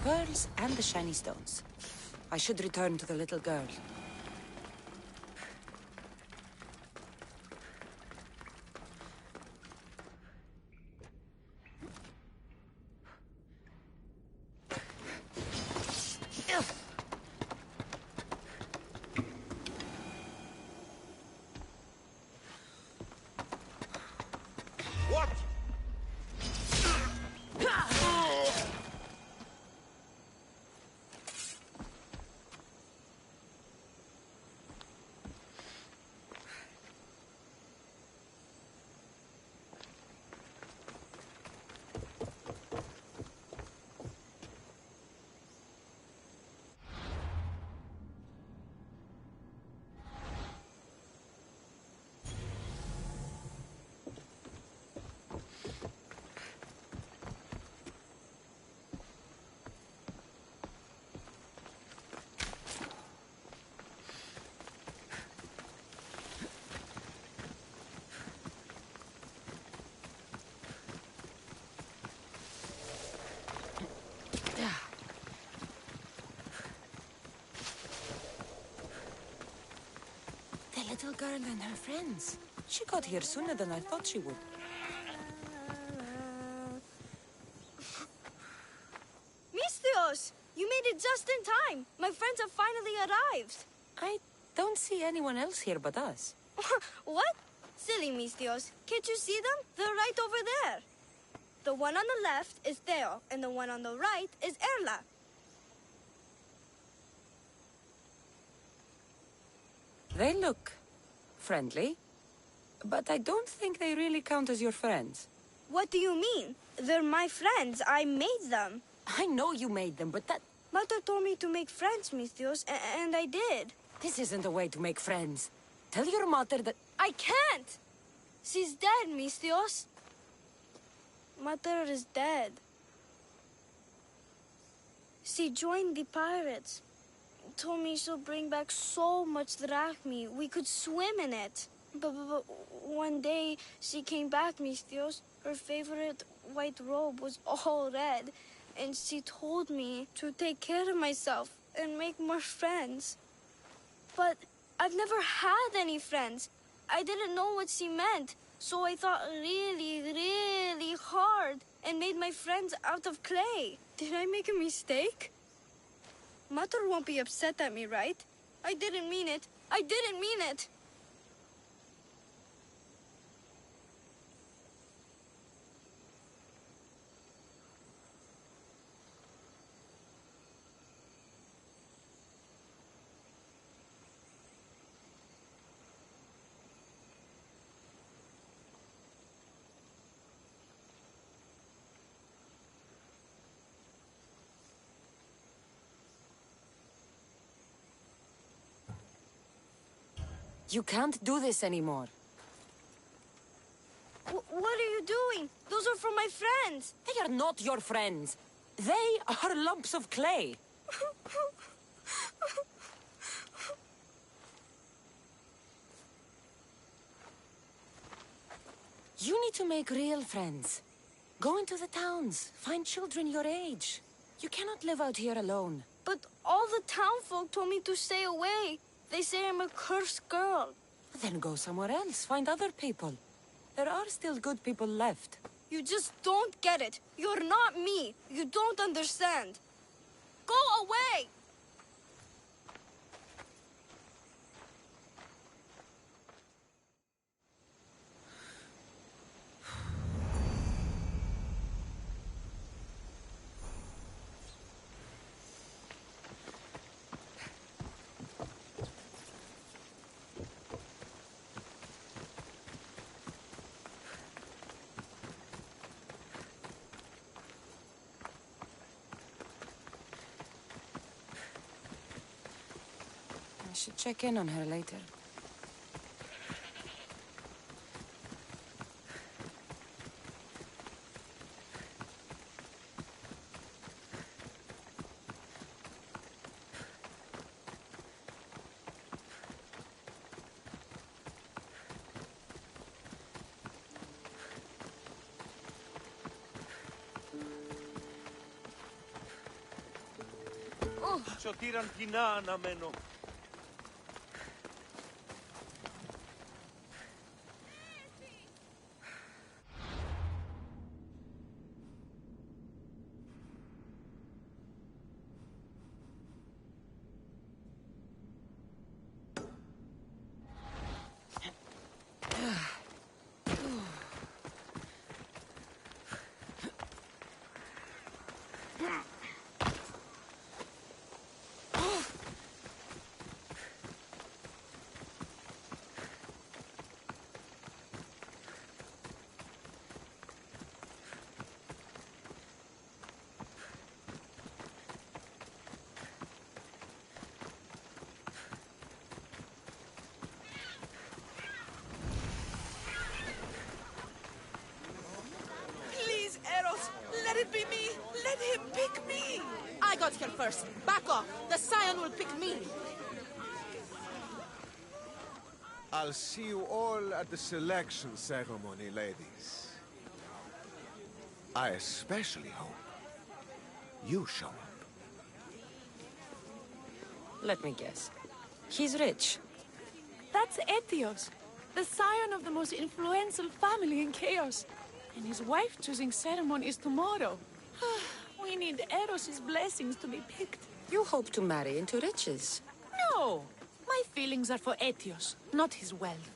Pearls and the shiny stones. I should return to the little girl. What? Earl and her friends. She got here sooner than I thought she would. Mistios! You made it just in time! My friends have finally arrived! I don't see anyone else here but us. What? Silly Mistios. Can't you see them? They're right over there. The one on the left is Theo, and the one on the right is Erla. They look friendly, but I don't think they really count as your friends. What do you mean? They're my friends. I made them. I know you made them, but that... Mother told me to make friends, Mistios, and I did. This isn't a way to make friends. Tell your mother that... I can't! She's dead, Mistios. Mother is dead. She joined the pirates. Told me she'll bring back so much drachmi, we could swim in it. But one day, she came back, Mistios. Her favorite white robe was all red. And she told me to take care of myself and make more friends. But I've never had any friends. I didn't know what she meant. So I thought really, really hard and made my friends out of clay. Did I make a mistake? Mother won't be upset at me, right? I didn't mean it. I didn't mean it. You can't do this anymore. What are you doing? Those are from my friends. They are not your friends. They are lumps of clay. You need to make real friends. Go into the towns. Find children your age. You cannot live out here alone. But all the townfolk told me to stay away. They say I'm a cursed girl. Then go somewhere else. Find other people. There are still good people left. You just don't get it. You're not me. You don't understand. Go away! I should check in on her later. Σωτήραν κοινά αναμένω. Let it be me! Let him pick me! I got here first. Back off. The Scion will pick me. I'll see you all at the selection ceremony, ladies. I especially hope you show up. Let me guess. He's rich. That's Etios, the scion of the most influential family in Chaos. And his wife-choosing ceremony is tomorrow. We need Eros' blessings to be picked. You hope to marry into riches. No! My feelings are for Etios, not his wealth.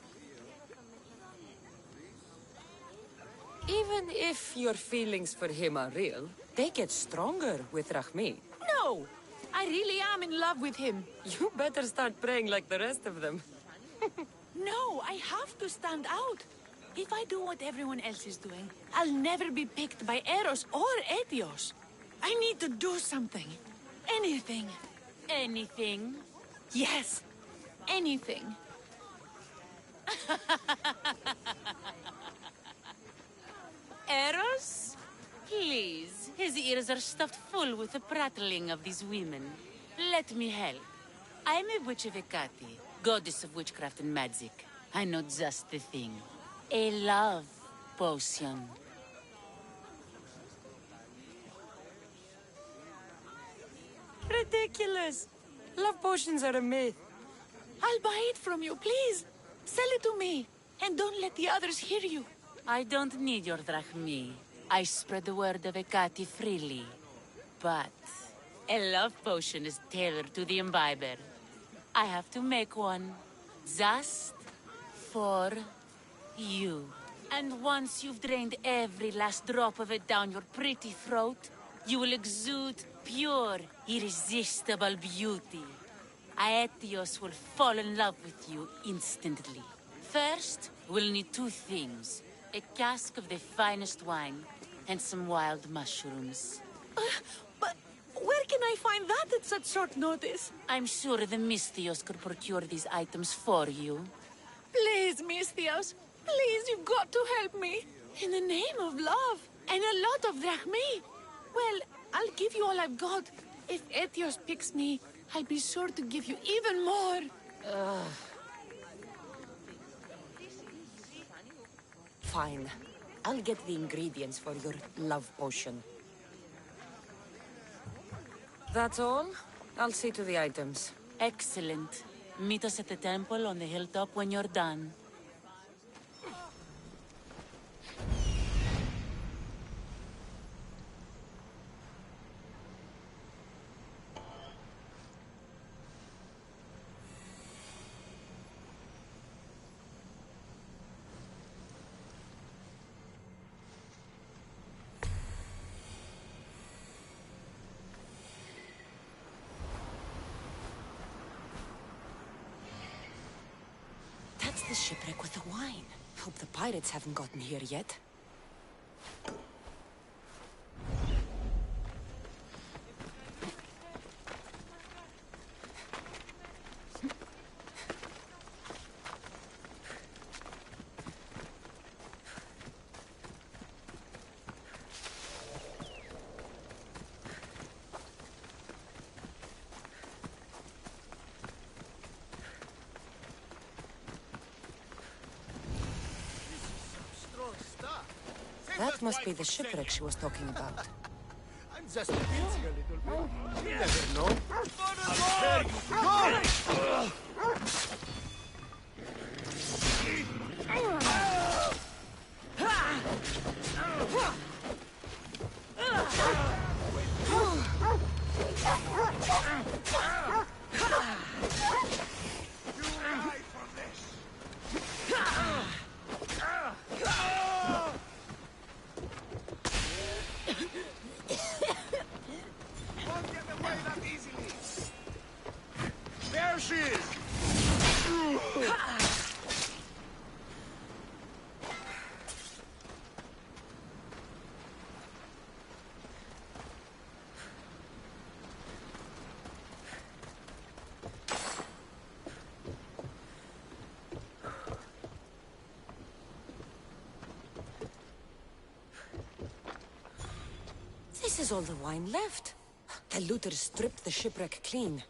Even if your feelings for him are real, they get stronger with Rahmi. No! I really am in love with him. You better start praying like the rest of them. No, I have to stand out. If I do what everyone else is doing, I'll never be picked by Eros or Etios. I need to do something. Anything. Anything? Yes. Anything. Eros? Please, his ears are stuffed full with the prattling of these women. Let me help. I'm a witch of Hecate, goddess of witchcraft and magic. I know just the thing. A love potion. Ridiculous! Love potions are a myth. I'll buy it from you, please. Sell it to me. And don't let the others hear you. I don't need your drachmi. I spread the word of Hecate freely. But a love potion is tailored to the imbiber. I have to make one. Just for you. And once you've drained every last drop of it down your pretty throat, you will exude pure, irresistible beauty. Aetios will fall in love with you instantly. First, we'll need two things. A cask of the finest wine, and some wild mushrooms. But where can I find that at such short notice? I'm sure the Mystios could procure these items for you. Please, Mystios. Please, you've got to help me. In the name of love. And a lot of drachmi. Well, I'll give you all I've got. If Etios picks me, I'll be sure to give you even more. Fine. I'll get the ingredients for your love potion. That's all? I'll see to the items. Excellent. Meet us at the temple on the hilltop when you're done. That's the shipwreck with the wine. Hope the pirates haven't gotten here yet. That must be the shipwreck she was talking about. I'm just teasing a little bit. You never know. How dare you? There she is! This is all the wine left. The looters stripped the shipwreck clean.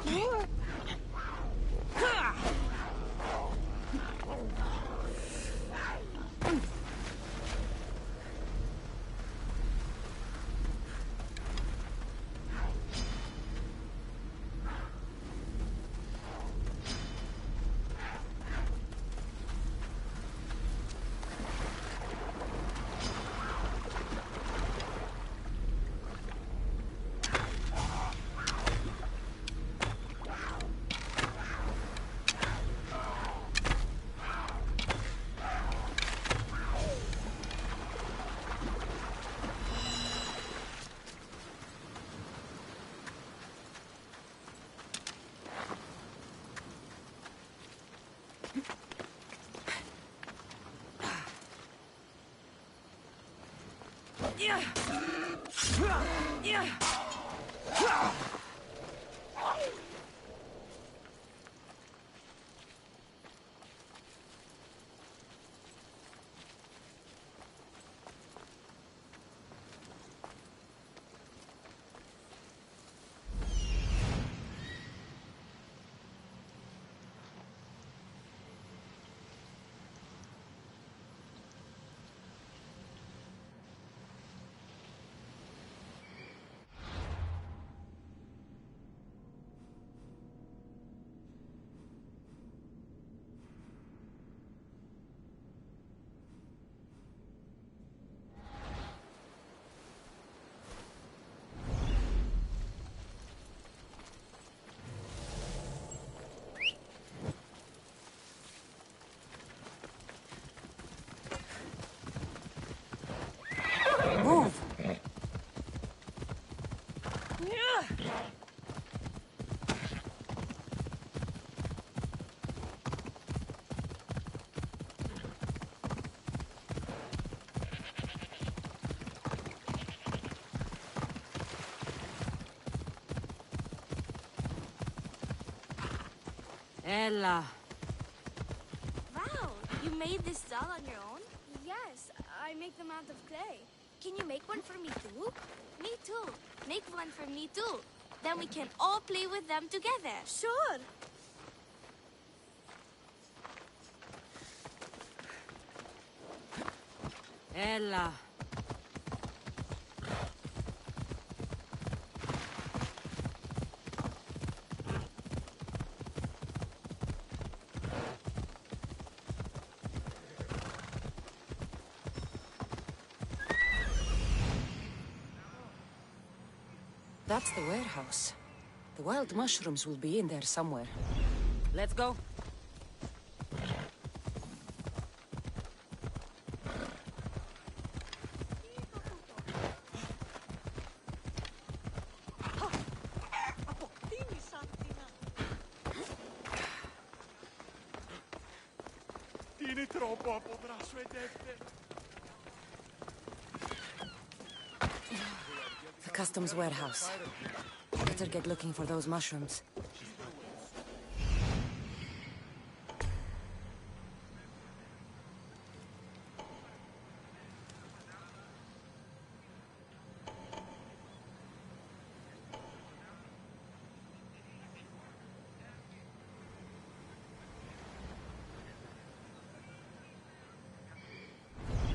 Move! Ella. Wow, you made this doll on your own? Yes, I make them out of clay. Can you make one for me too? Me too. Make one for me too. Then we can all play with them together. Sure. Ella. That's the warehouse. The wild mushrooms will be in there somewhere. Let's go. Είναι τρόπο από δράσου εντεύτε. The customs warehouse. Better get looking for those mushrooms.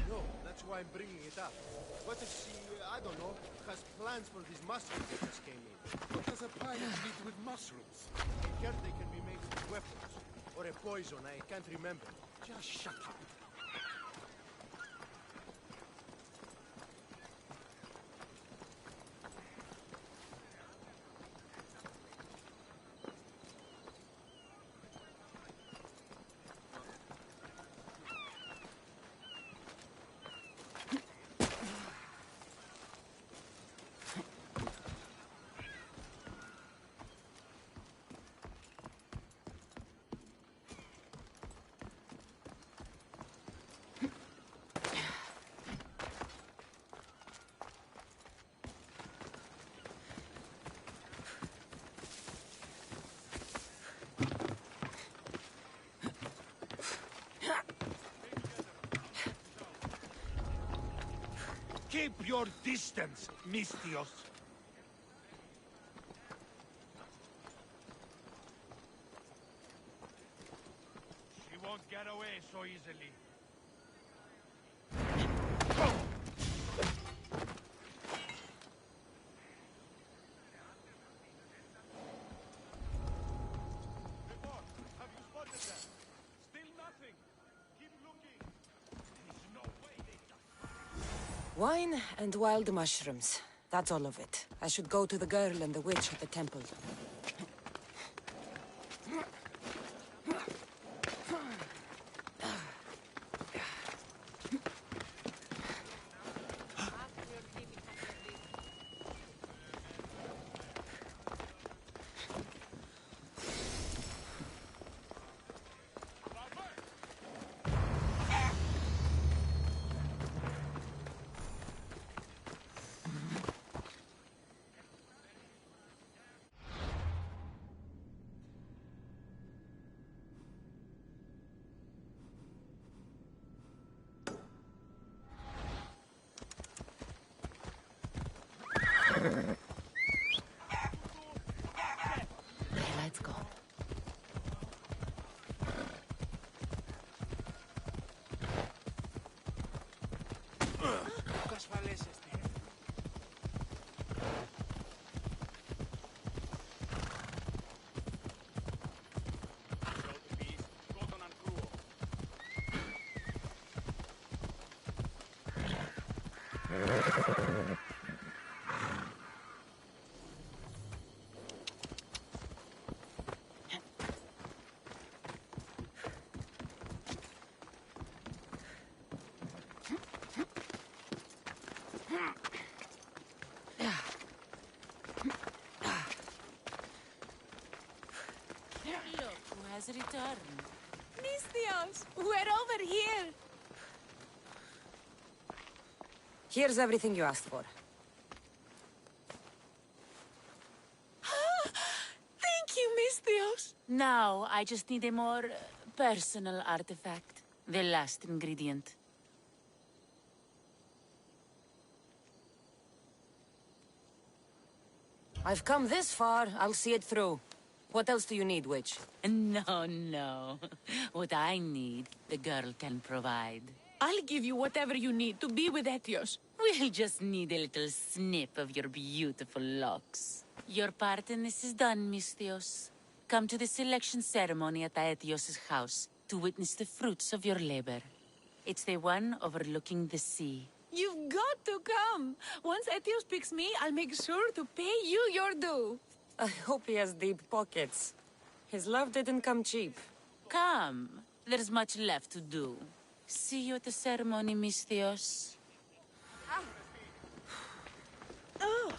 No, that's why I'm bringing it up. What if she, I don't know, has plans for these mushrooms that just came in? What does a pirate need with mushrooms? I heard they can be made into weapons. Or a poison, I can't remember. Just shut up. Keep your distance, Mistios. get away so easily. Report. Have you spotted them? Still nothing. Keep looking. There's no way they just... Wine and wild mushrooms. That's all of it. I should go to the girl and the witch at the temple. Let's go. Look who has returned. Misthios, we're over here. Here's everything you asked for. Thank you, Misthios. Now, I just need a more personal artifact. The last ingredient. I've come this far, I'll see it through. What else do you need, witch? No, no. What I need, the girl can provide. I'll give you whatever you need to be with Etios. We'll just need a little snip of your beautiful locks. Your part in this is done, Misthios. Come to the selection ceremony at Aetios' house to witness the fruits of your labor. It's the one overlooking the sea. You've got to come. Once Etios picks me, I'll make sure to pay you your due. I hope he has deep pockets. His love didn't come cheap. Come. There's much left to do. See you at the ceremony, Misthios. Oh.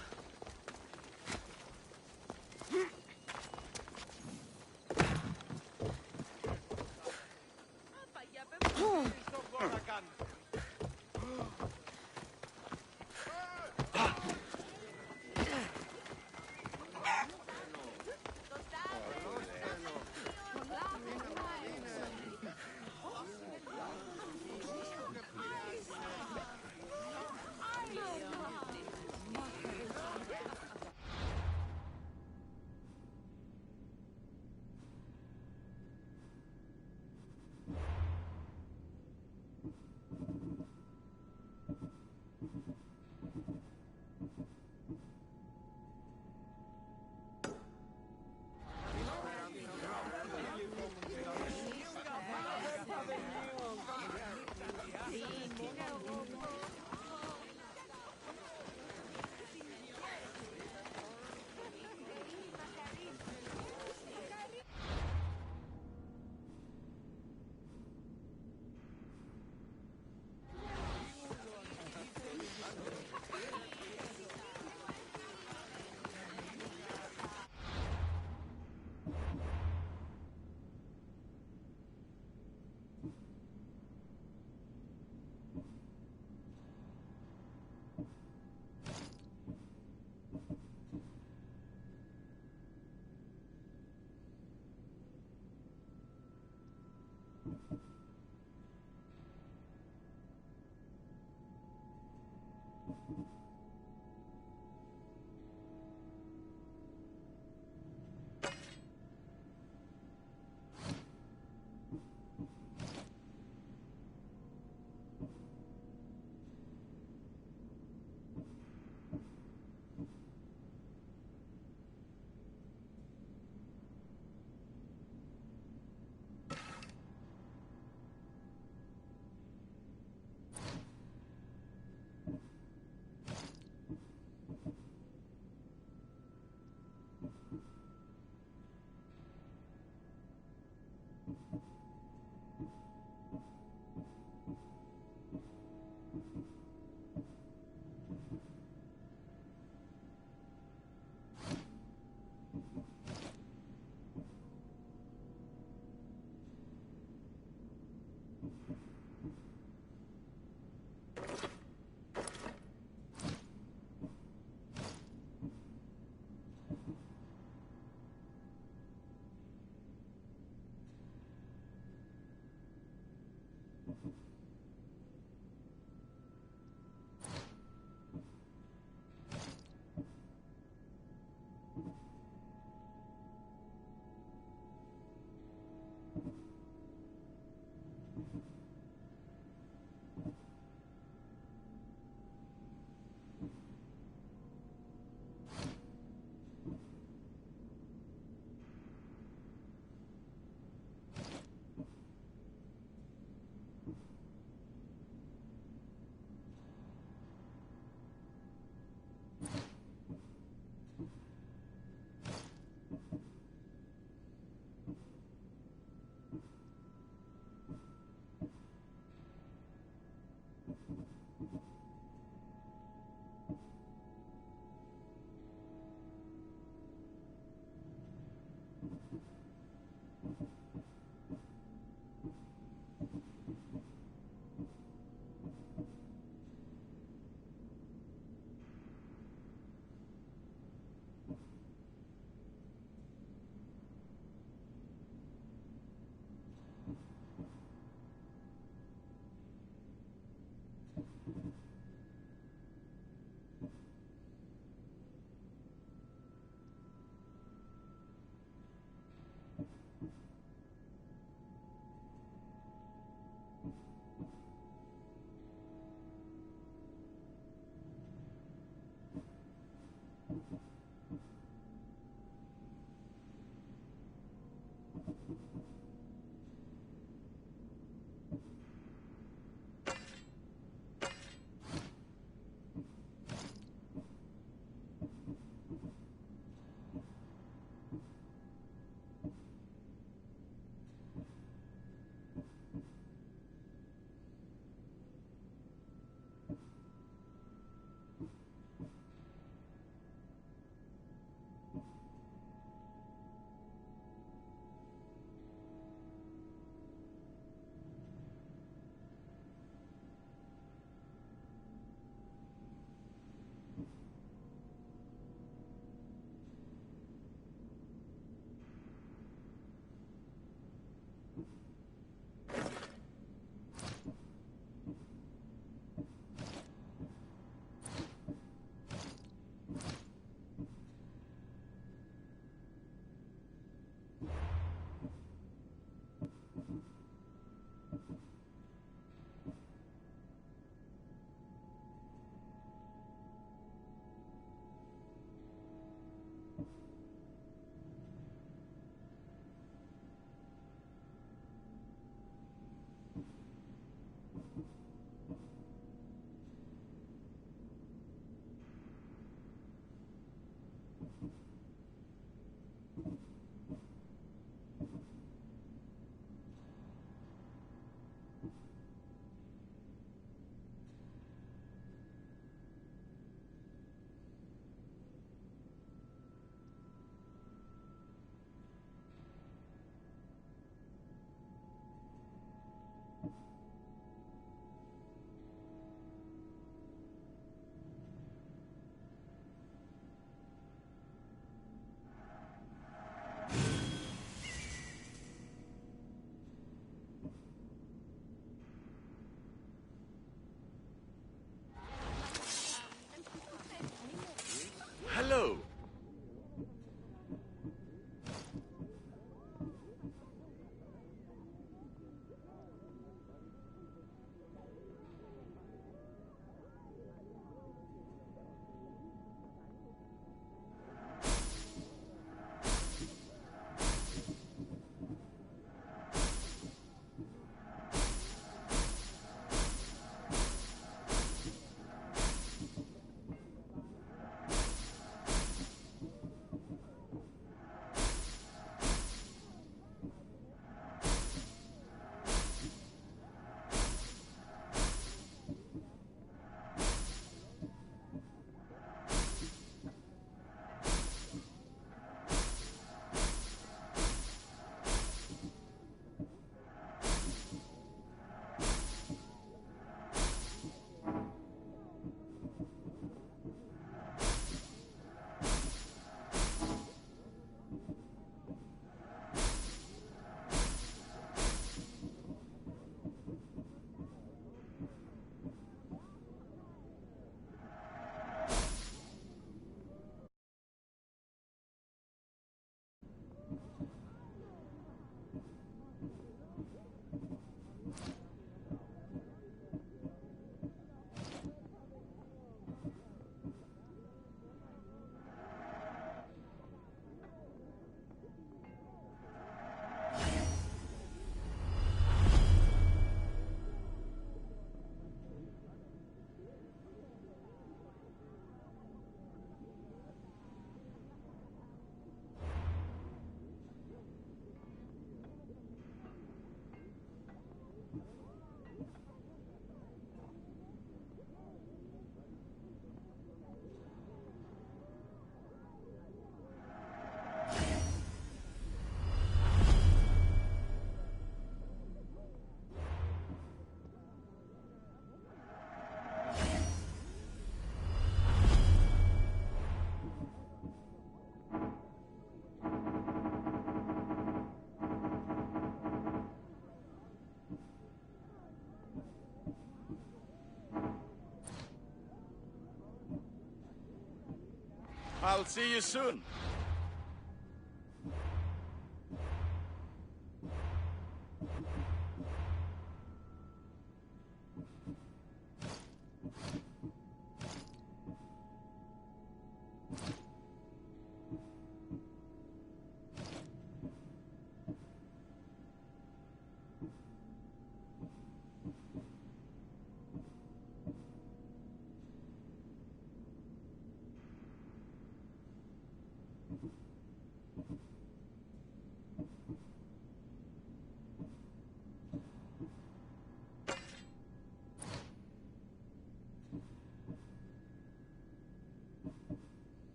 I'll see you soon.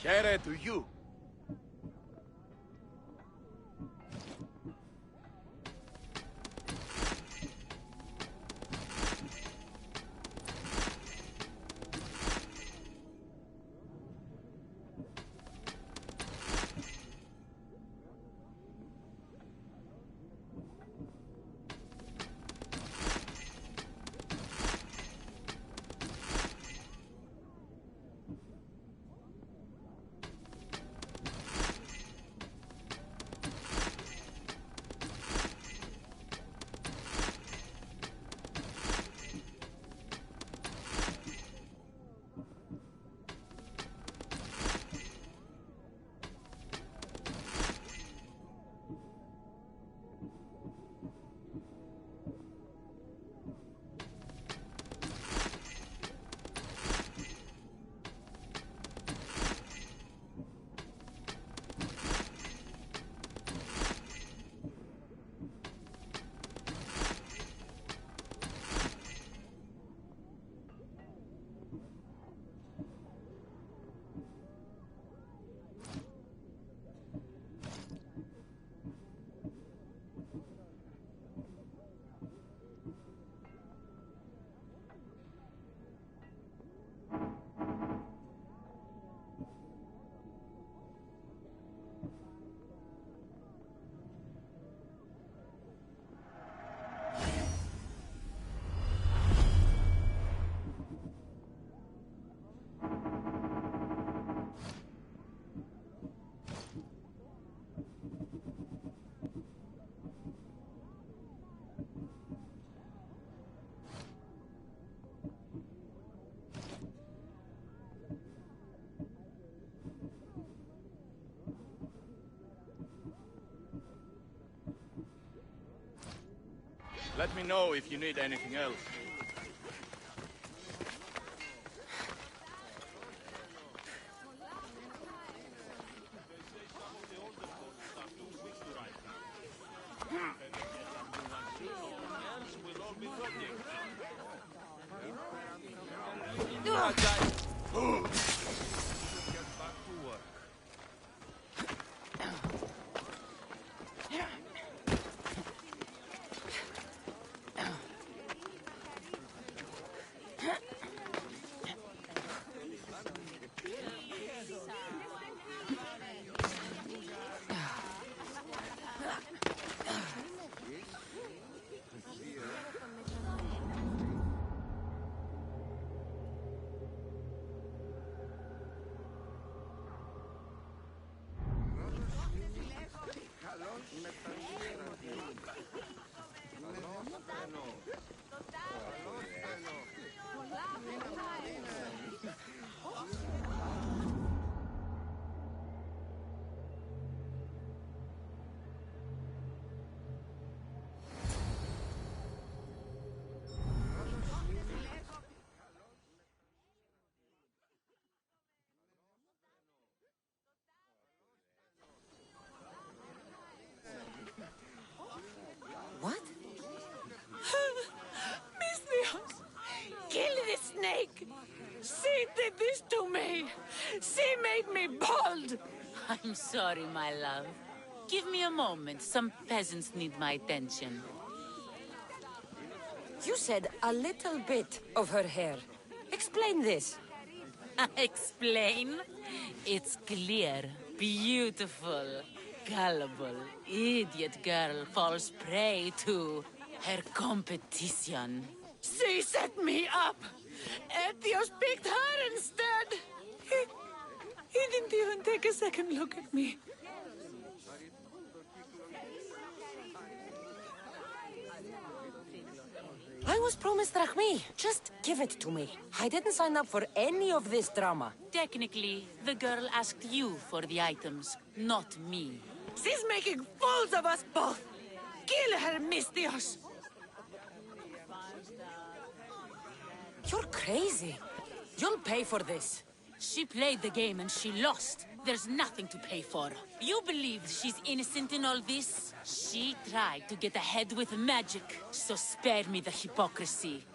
Here to you. Let me know if you need anything else. What? Misthios! Kill the snake! She did this to me! She made me bald! I'm sorry, my love. Give me a moment. Some peasants need my attention. You said a little bit of her hair. Explain this. Explain? It's clear, beautiful, gullible, idiot girl falls prey to her competition. She set me up. Etios picked her instead. He didn't even take a second look at me. I was promised Drachmi. Just give it to me. I didn't sign up for any of this drama. Technically, the girl asked you for the items, not me. She's making fools of us both. Kill her, Mistios. You're crazy. You'll pay for this. She played the game and she lost. There's nothing to pay for. You believe she's innocent in all this? She tried to get ahead with magic, so spare me the hypocrisy.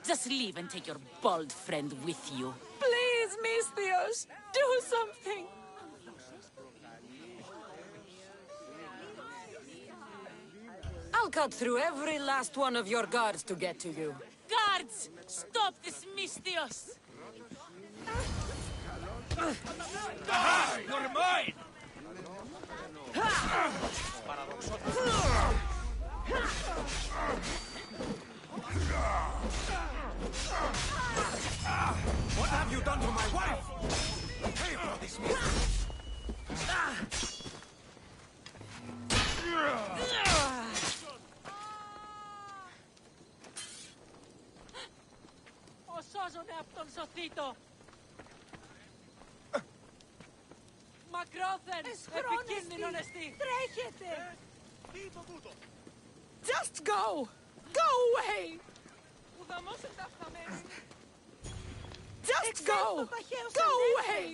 Just leave and take your bald friend with you. Please, Mistios, do something. I'll cut through every last one of your guards to get to you. Guards! Stop this, Mistios! Aha! You're mine! What have you done to my wife? Pay for this mistake! Ο σώζομαι από τον σωθήτο! Μακρόθεν! Επικίνδυνο εστί! Τρέχετε! Just go! Go away! Ουδαμός ενταφθαμένη! Just go! Go away!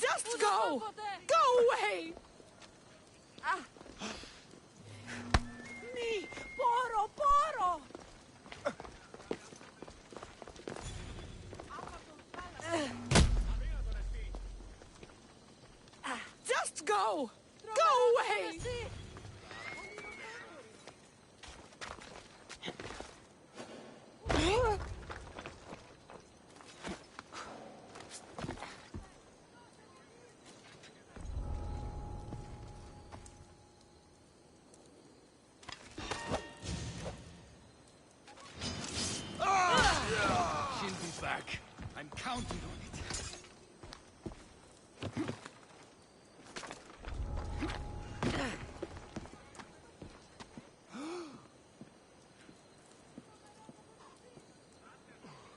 Just go! Go away! Μη! Πόρο! Πόρο! Just go! Go away! She'll be back. I'm counting on it.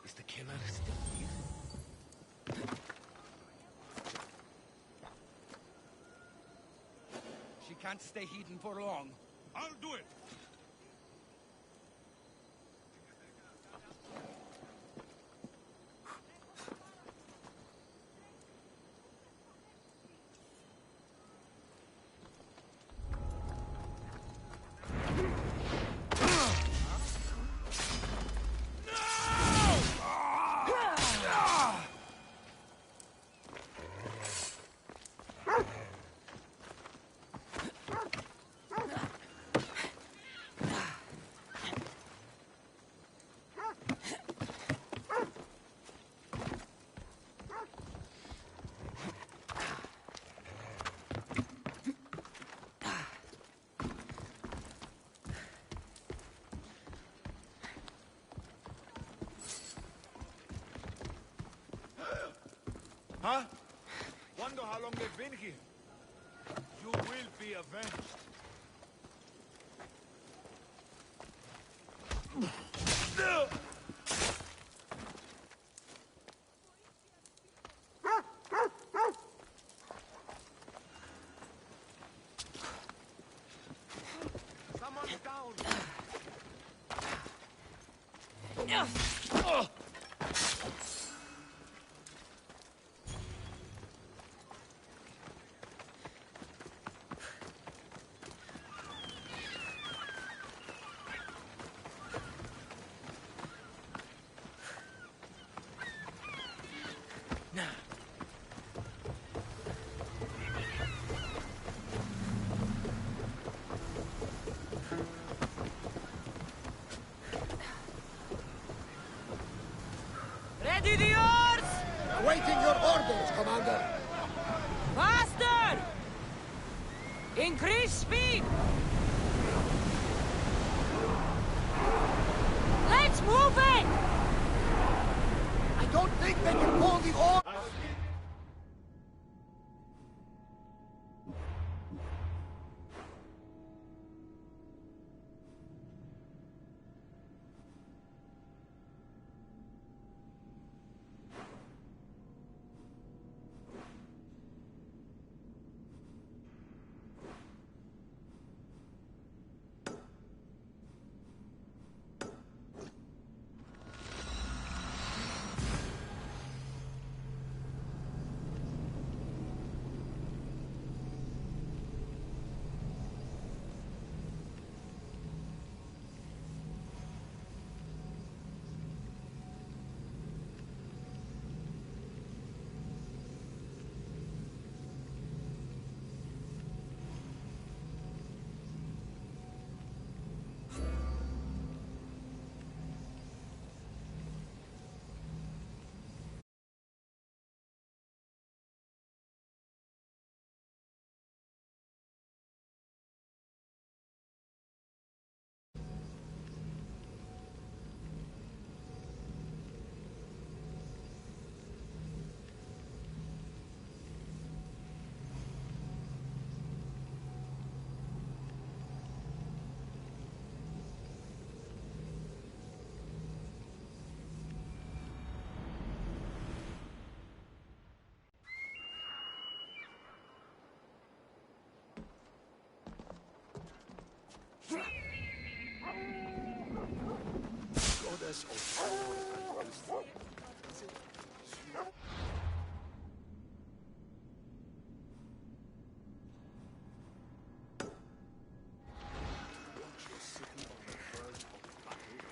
Is the killer still here? She can't stay hidden for long. I'll do it. Huh? Wonder how long they've been here. You will be avenged. Someone's down. Awaiting your orders, Commander. Faster! Increase speed! Let's move it! I don't think they can pull the order. Goddess of power and wisdom. Watch your city on the verge of battle.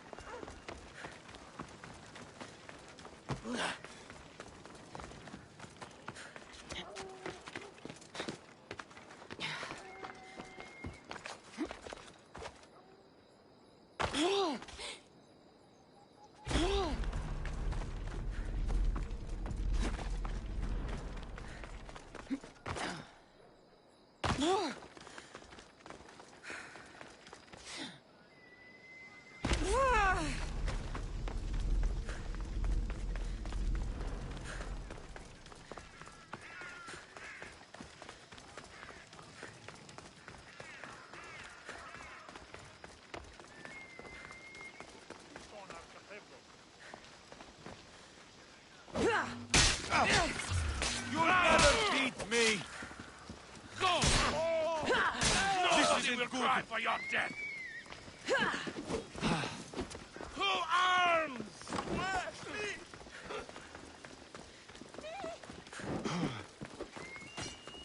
You'll never beat me! Go! Nobody will cry for your death! To arms!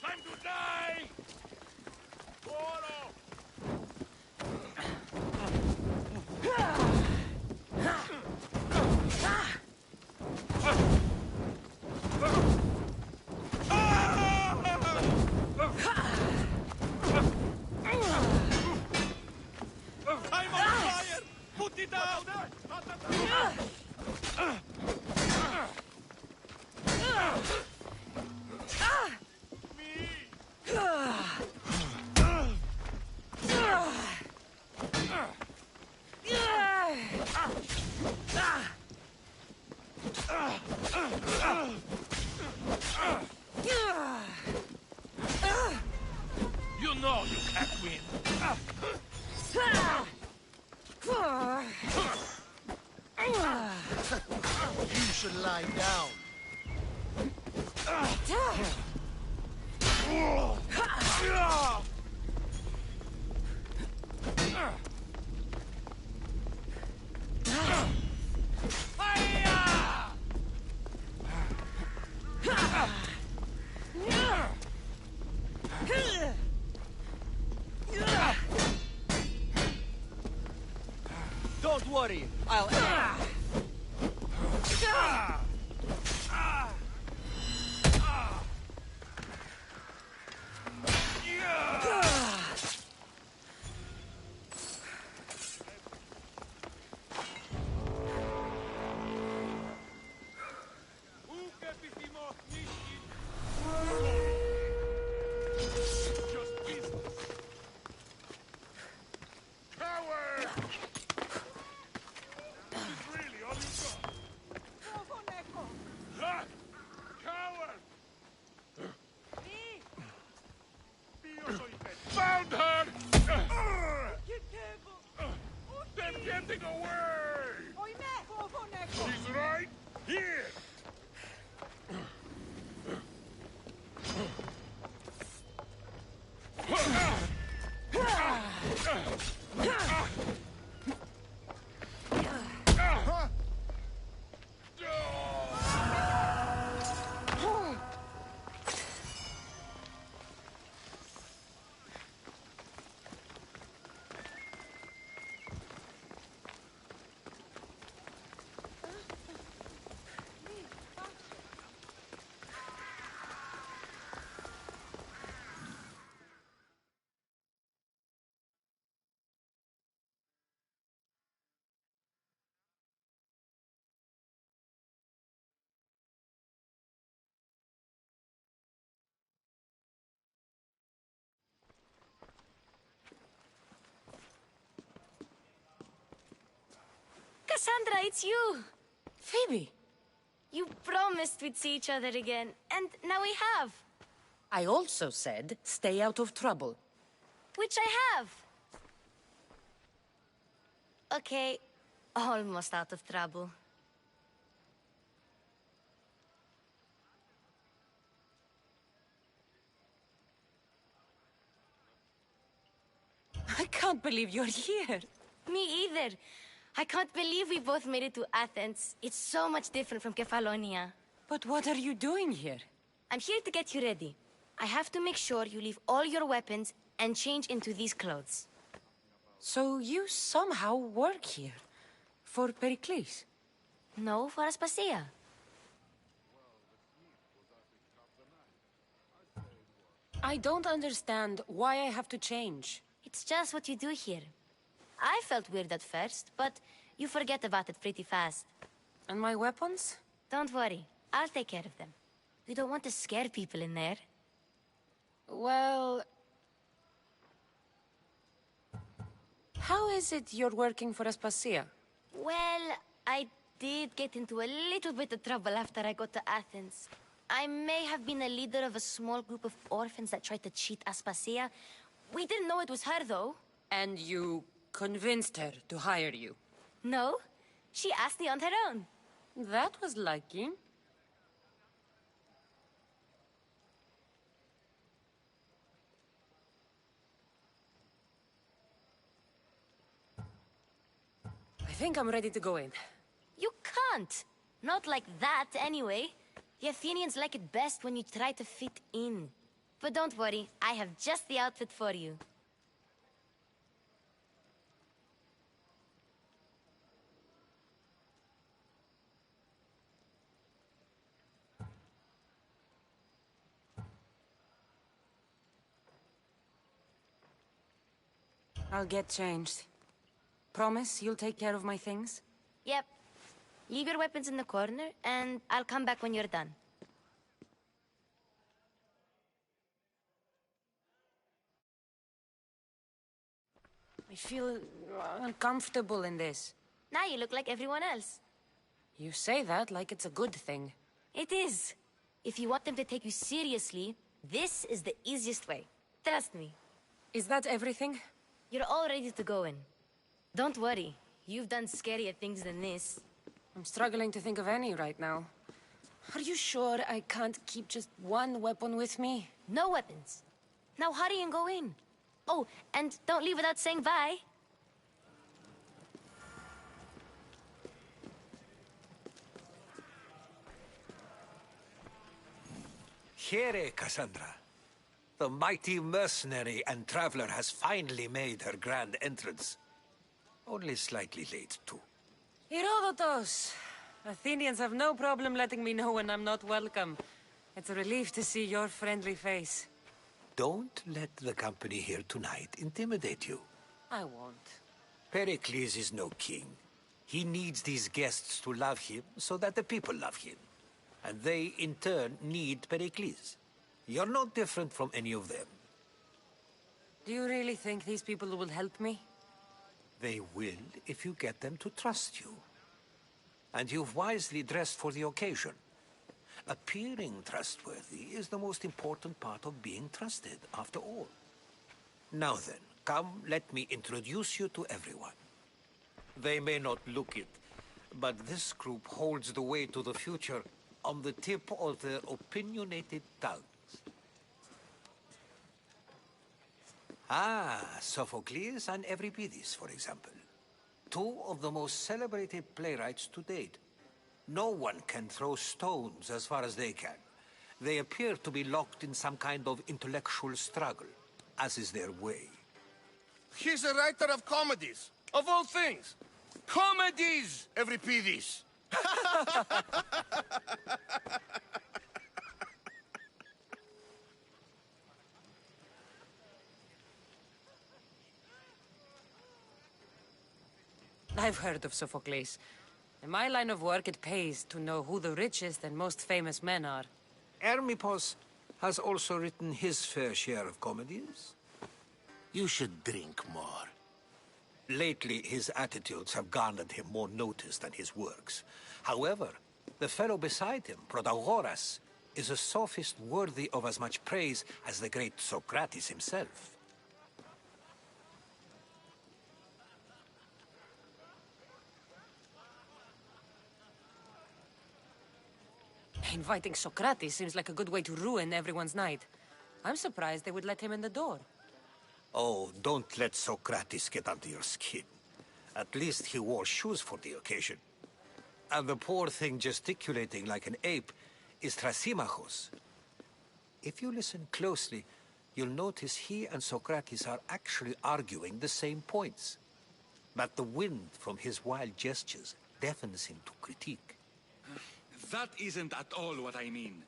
Time to die! Follow! I'm on fire! Put it out! You know you can't win. You should lie down. Don't worry, I'll... Who can be Ah! Coward! Found her! They're getting away! She's right here! Cassandra, it's you! Phoebe, You promised we'd see each other again, and now we have. I also said stay out of trouble. Which I have. Okay, almost out of trouble. I can't believe you're here. Me either. I can't believe we both made it to Athens. It's so much different from Kefalonia. But what are you doing here? I'm here to get you ready. I have to make sure you leave all your weapons and change into these clothes. So you somehow work here. For Pericles? No, for Aspasia. I don't understand why I have to change. It's just what you do here. I felt weird at first, but you forget about it pretty fast. And my weapons? Don't worry, I'll take care of them. We don't want to scare people in there. Well... How is it you're working for Aspasia? Well, I did get into a little bit of trouble after I got to Athens. I may have been a leader of a small group of orphans that tried to cheat Aspasia. We didn't know it was her, though. And you convinced her to hire you? No, she asked me on her own. That was lucky. I think I'm ready to go in. You can't. Not like that, anyway. The Athenians like it best when you try to fit in. But don't worry, I have just the outfit for you. I'll get changed. Promise you'll take care of my things? Yep. Leave your weapons in the corner, and I'll come back when you're done. I feel uncomfortable in this. Now you look like everyone else. You say that like it's a good thing. It is. If you want them to take you seriously, this is the easiest way. Trust me. Is that everything? You're all ready to go in. Don't worry. You've done scarier things than this. I'm struggling to think of any right now. Are you sure I can't keep just one weapon with me? No weapons. Now hurry and go in. Oh, and don't leave without saying bye. Here, Cassandra. The mighty mercenary and traveler has finally made her grand entrance. Only slightly late, too. Herodotos! Athenians have no problem letting me know when I'm not welcome. It's a relief to see your friendly face. Don't let the company here tonight intimidate you. I won't. Pericles is no king. He needs these guests to love him so that the people love him. And they, in turn, need Pericles. You're no different from any of them. Do you really think these people will help me? They will if you get them to trust you. and you've wisely dressed for the occasion. Appearing trustworthy is the most important part of being trusted, after all. Now then, come, let me introduce you to everyone. They may not look it, but this group holds the way to the future on the tip of their opinionated tongues. Ah, Sophocles and Euripides, for example. Two of the most celebrated playwrights to date. No one can throw stones as far as they can. They appear to be locked in some kind of intellectual struggle, as is their way. He's a writer of comedies, of all things. Comedies, Euripides. I've heard of Sophocles. In my line of work, it pays to know who the richest and most famous men are. Hermippos has also written his fair share of comedies. You should drink more. Lately, his attitudes have garnered him more notice than his works. However, the fellow beside him, Protagoras, is a sophist worthy of as much praise as the great Socrates himself. Inviting Socrates seems like a good way to ruin everyone's night. I'm surprised they would let him in the door. Oh, don't let Socrates get under your skin. At least he wore shoes for the occasion. And the poor thing gesticulating like an ape is Thrasymachos. If you listen closely, you'll notice he and Socrates are actually arguing the same points. But the wind from his wild gestures deafens him to critique. That isn't at all what I mean.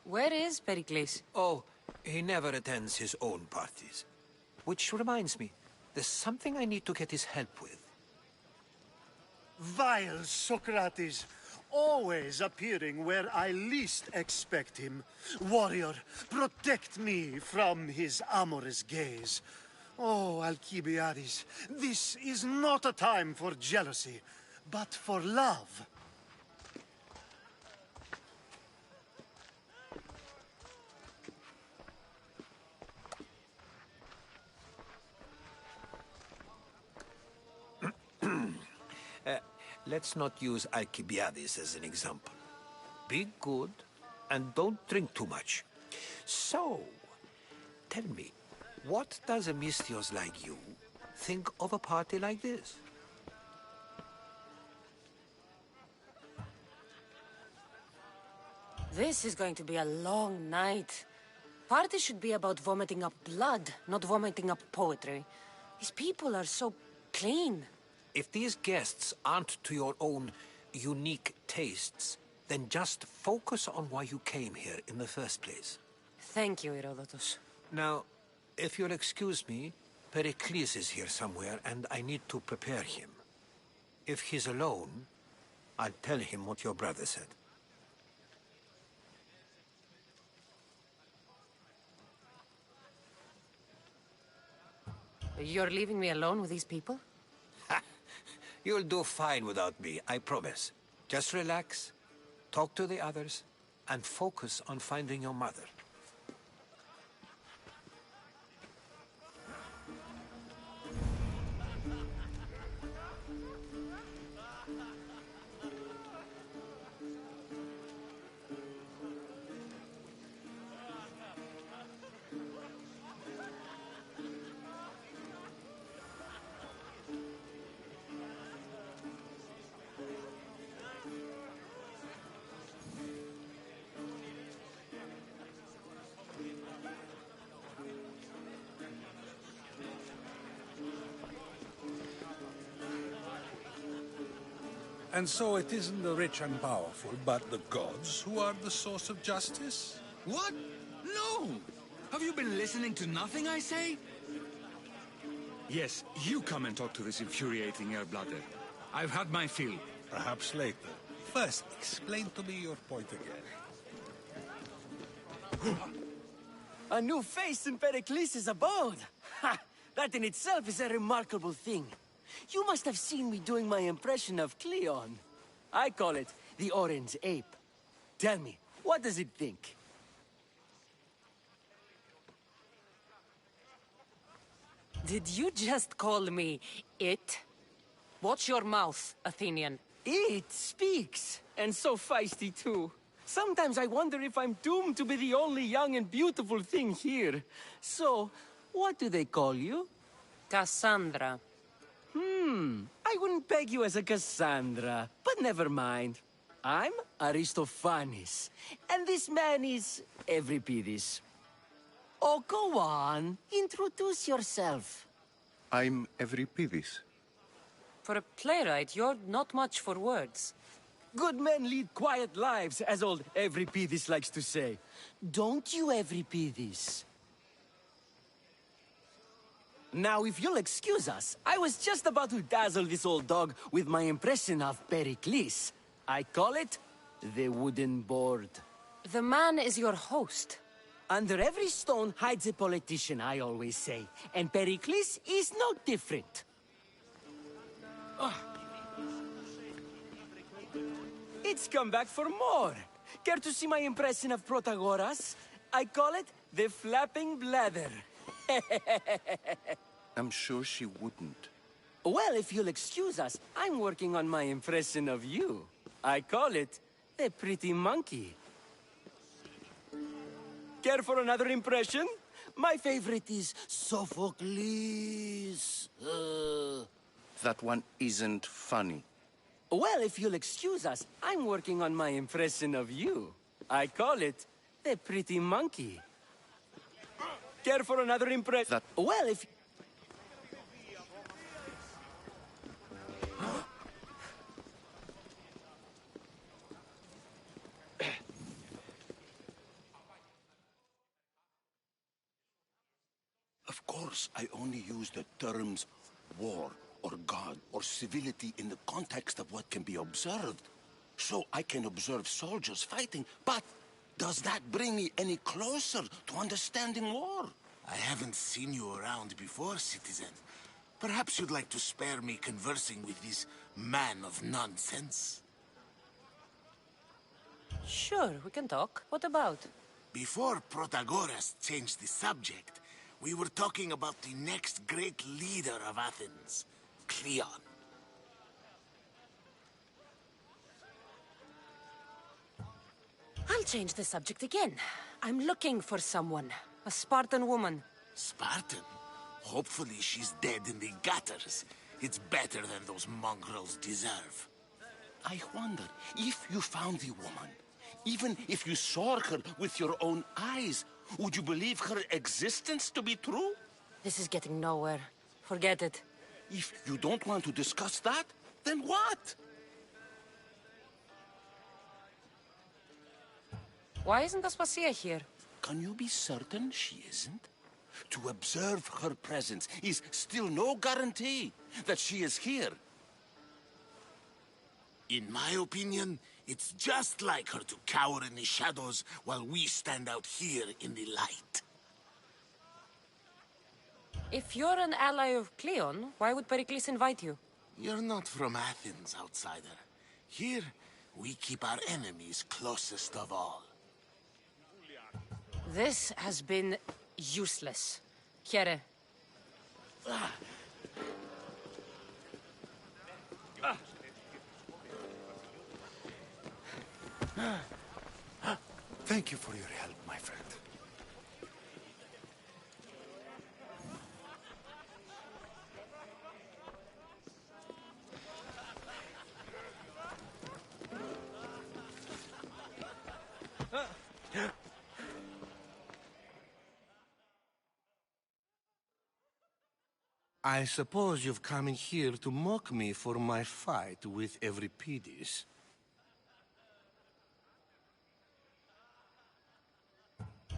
Where is Pericles? Oh, he never attends his own parties. Which reminds me, there's something I need to get his help with. Vile Socrates, always appearing where I least expect him. Warrior, protect me from his amorous gaze. Oh, Alcibiades, this is not a time for jealousy, but for love. Let's not use Alcibiades as an example. Be good, and don't drink too much. So, tell me, what does a Misthios like you think of a party like this? This is going to be a long night. Party should be about vomiting up blood, not vomiting up poetry. These people are so clean. If these guests aren't to your own unique tastes, then just focus on why you came here in the first place. Thank you, Herodotus. Now, if you'll excuse me, Pericles is here somewhere, and I need to prepare him. If he's alone, I'll tell him what your brother said. You're leaving me alone with these people? You'll do fine without me, I promise. Just relax, talk to the others, and focus on finding your mother. And so it isn't the rich and powerful, but the gods who are the source of justice? What? No! Have you been listening to nothing I say? Yes, you come and talk to this infuriating air-blooded. I've had my fill. Perhaps later. First, explain to me your point again. A new face in Pericles' abode! Ha! That in itself is a remarkable thing. You must have seen me doing my impression of Cleon. I call it the Orange Ape. Tell me, what does it think? Did you just call me it? Watch your mouth, Athenian. It speaks, and so feisty too. Sometimes I wonder if I'm doomed to be the only young and beautiful thing here. So, what do they call you? Cassandra. I wouldn't peg you as a Cassandra, but never mind. I'm Aristophanes, and this man is Euripides. Oh, go on. Introduce yourself. I'm Euripides. For a playwright, you're not much for words. Good men lead quiet lives, as old Euripides likes to say. Don't you, Euripides? Now, if you'll excuse us, I was just about to dazzle this old dog with my impression of Pericles. I call it the wooden board. The man is your host. Under every stone hides a politician, I always say. And Pericles is no different. It's come back for more. Care to see my impression of Protagoras? I call it the flapping bladder. I'm sure she wouldn't. Well, if you'll excuse us, I'm working on my impression of you. I call it the pretty monkey. Care for another impression? My favorite is Sophocles. That one isn't funny. Well, if you'll excuse us, I'm working on my impression of you. I call it the pretty monkey. Care for another impression? Well, if... Of course, I only use the terms war, or God, or civility in the context of what can be observed. So I can observe soldiers fighting, but does that bring me any closer to understanding war? I haven't seen you around before, citizen. Perhaps you'd like to spare me conversing with this man of nonsense? Sure, we can talk. What about? Before Protagoras changed the subject, we were talking about the next great leader of Athens, Cleon. I'll change the subject again. I'm looking for someone. A Spartan woman. Spartan? Hopefully she's dead in the gutters. It's better than those mongrels deserve. I wonder if you found the woman, even if you saw her with your own eyes, would you believe her existence to be true? This is getting nowhere. Forget it. If you don't want to discuss that, then what? Why isn't Aspasia here? Can you be certain she isn't? To observe her presence is still no guarantee that she is here. In my opinion, it's just like her to cower in the shadows while we stand out here in the light. If you're an ally of Cleon, why would Pericles invite you? You're not from Athens, outsider. Here, we keep our enemies closest of all. This has been useless. Here. Thank you for your help, my friend. I suppose you've come in here to mock me for my fight with Euripides.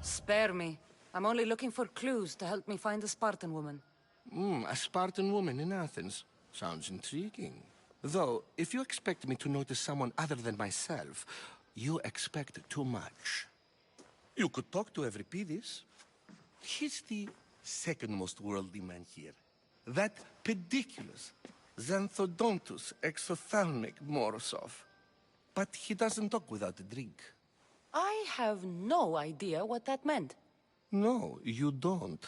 Spare me. I'm only looking for clues to help me find a Spartan woman. A Spartan woman in Athens. Sounds intriguing. Though, if you expect me to notice someone other than myself, you expect too much. You could talk to Euripides. He's the second most worldly man here. That pediculous, Xanthodontus exophthalmic Morosov. But he doesn't talk without a drink. I have no idea what that meant. No, you don't.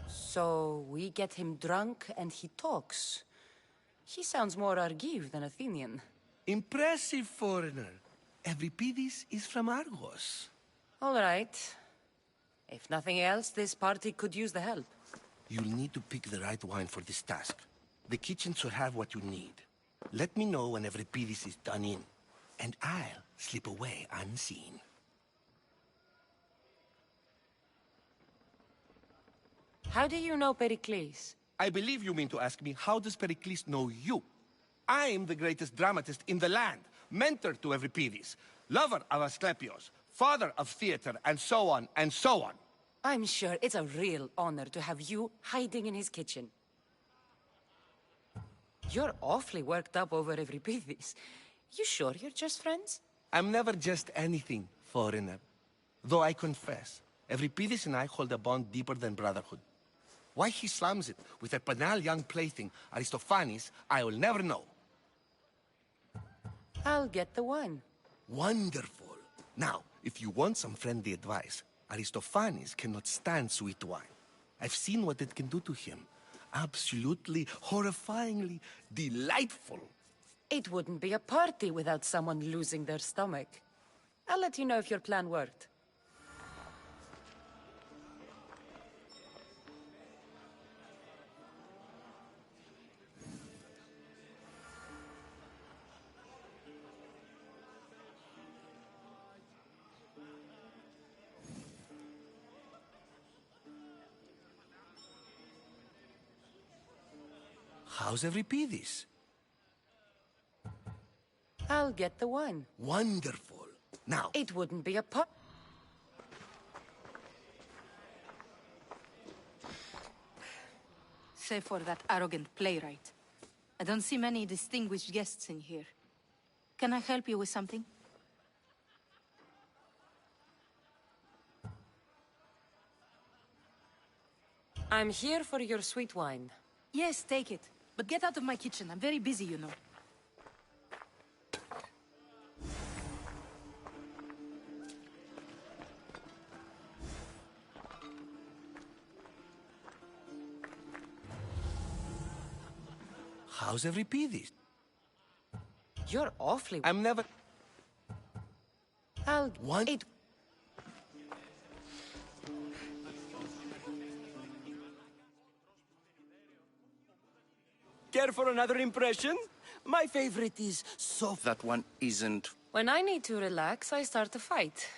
So we get him drunk and he talks. He sounds more Argiv than Athenian. Impressive, foreigner. Euripides is from Argos. All right. If nothing else, this party could use the help. You'll need to pick the right wine for this task. The kitchen should have what you need. Let me know when Euripides is done in, and I'll slip away unseen. How do you know Pericles? I believe you mean to ask me, how does Pericles know you? I'm the greatest dramatist in the land, mentor to Euripides, lover of Asclepios, father of theater, and so on, and so on. I'm sure it's a real honor to have you hiding in his kitchen. You're awfully worked up over Euripides. You sure you're just friends? I'm never just anything, foreigner. Though I confess, Euripides and I hold a bond deeper than brotherhood. Why he slams it with a banal young plaything, Aristophanes, I will never know. I'll get the wine. Wonderful. Now, if you want some friendly advice, Aristophanes cannot stand sweet wine. I've seen what it can do to him. Absolutely, horrifyingly delightful. It wouldn't be a party without someone losing their stomach. I'll let you know if your plan worked. How's Euripides? I'll get the wine. Wonderful. Now... It wouldn't be a party. Save for that arrogant playwright. I don't see many distinguished guests in here. Can I help you with something? I'm here for your sweet wine. Yes, take it. But get out of my kitchen. I'm very busy, you know. How's Euripides? You're awfully... I'm never... I'll... One... It... Care for another impression? My favorite is so... That one isn't... When I need to relax, I start a fight.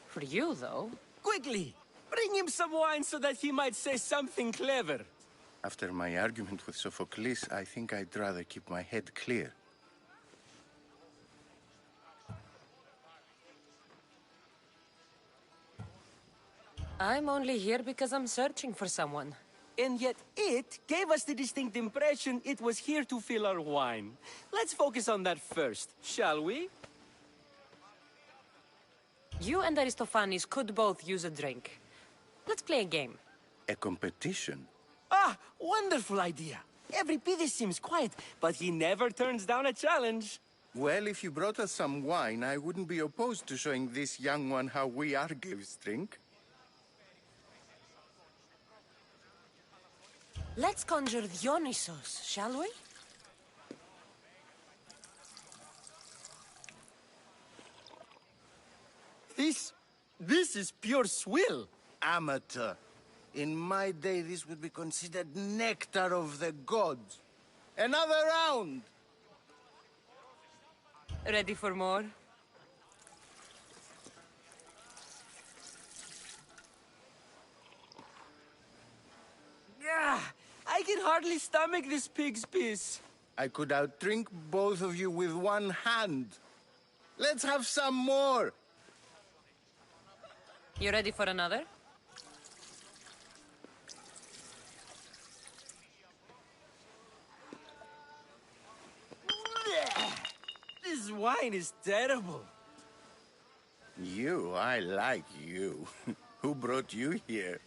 For you, though. Quickly! Bring him some wine so that he might say something clever. After my argument with Sophocles, I think I'd rather keep my head clear. I'm only here because I'm searching for someone. And yet it gave us the distinct impression it was here to fill our wine. Let's focus on that first, shall we? You and Aristophanes could both use a drink. Let's play a game. A competition? Ah, wonderful idea. Euripides seems quiet, but he never turns down a challenge. Well, if you brought us some wine, I wouldn't be opposed to showing this young one how we Argives drink. Let's conjure Dionysos, shall we? This is pure swill. Amateur. In my day, this would be considered nectar of the gods. Another round! Ready for more? Yeah, I can hardly stomach this pig's piss. I could outdrink both of you with one hand. Let's have some more! You ready for another? This wine is terrible. You, I like you. Who brought you here?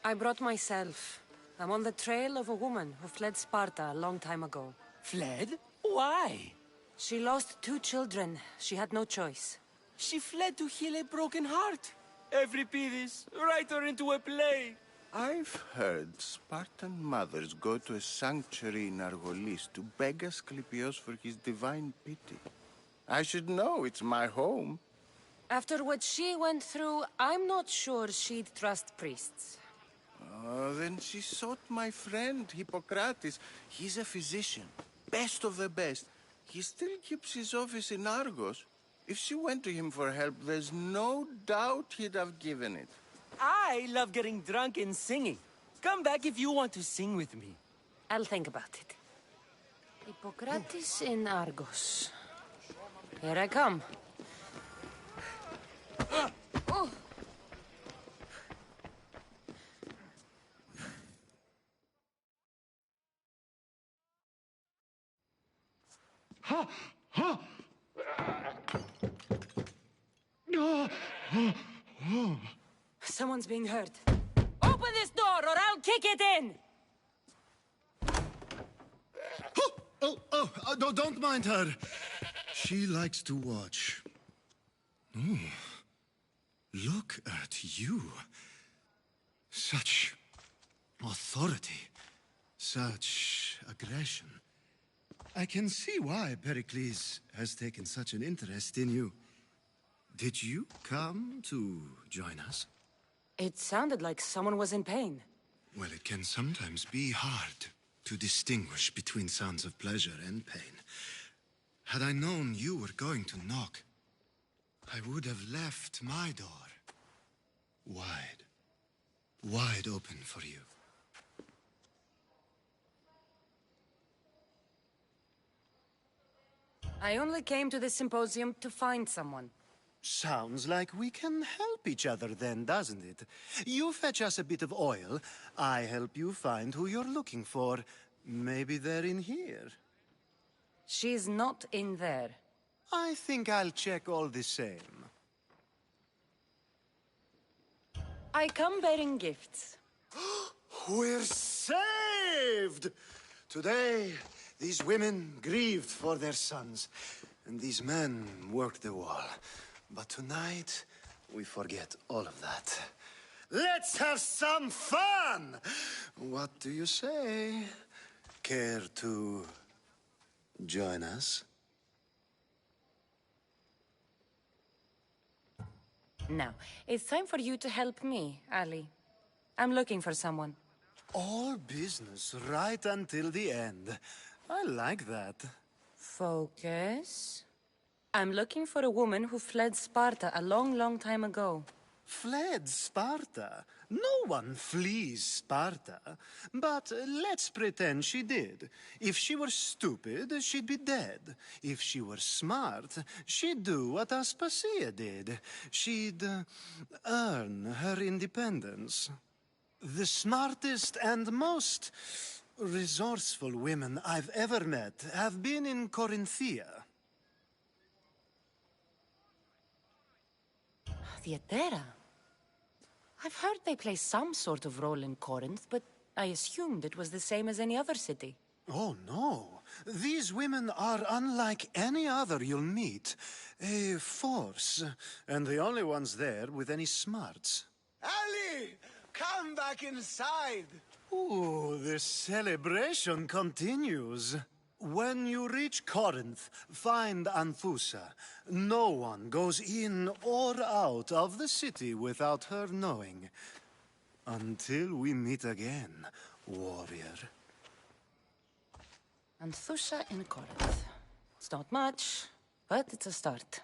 I brought myself. I'm on the trail of a woman who fled Sparta a long time ago. Fled? Why? She lost 2 children. She had no choice. She fled to heal a broken heart. Euripides, write her into a play. I've heard Spartan mothers go to a sanctuary in Argolis to beg Asclepios for his divine pity. I should know, it's my home. After what she went through, I'm not sure she'd trust priests. Oh, then she sought my friend, Hippocrates. He's a physician, best of the best. He still keeps his office in Argos. If she went to him for help, there's no doubt he'd have given it. I love getting drunk and singing. Come back if you want to sing with me. I'll think about it. Hippocrates in Argos. Here I come. Oh. Someone's being hurt. Open this door or I'll kick it in! Don't mind her. She likes to watch. Oh, look at you. Such authority. Such aggression. I can see why Pericles has taken such an interest in you. Did you come to join us? It sounded like someone was in pain. Well, it can sometimes be hard to distinguish between sounds of pleasure and pain. Had I known you were going to knock, I would have left my door wide open for you. I only came to this symposium to find someone. Sounds like we can help each other then, doesn't it? You fetch us a bit of oil, I help you find who you're looking for. Maybe they're in here. She's not in there. I think I'll check all the same. I come bearing gifts. We're saved! Today, these women grieved for their sons, and these men worked the wall. But tonight, we forget all of that. Let's have some fun! What do you say? Care to join us? Now, it's time for you to help me, Ali. I'm looking for someone. All business right until the end. I like that. Focus. I'm looking for a woman who fled Sparta a long time ago. Fled Sparta? No one flees Sparta. But let's pretend she did. If she were stupid, she'd be dead. If she were smart, she'd do what Aspasia did. She'd earn her independence. The smartest and most resourceful women I've ever met have been in Corinthia. Theatera? I've heard they play some sort of role in Corinth, but I assumed it was the same as any other city. Oh, no. These women are unlike any other you'll meet. A force, and the only ones there with any smarts. Ali! Come back inside! Ooh, the celebration continues. When you reach Corinth, find Anthusa. No one goes in or out of the city without her knowing. Until we meet again, warrior. Anthusa in Corinth. It's not much, but it's a start.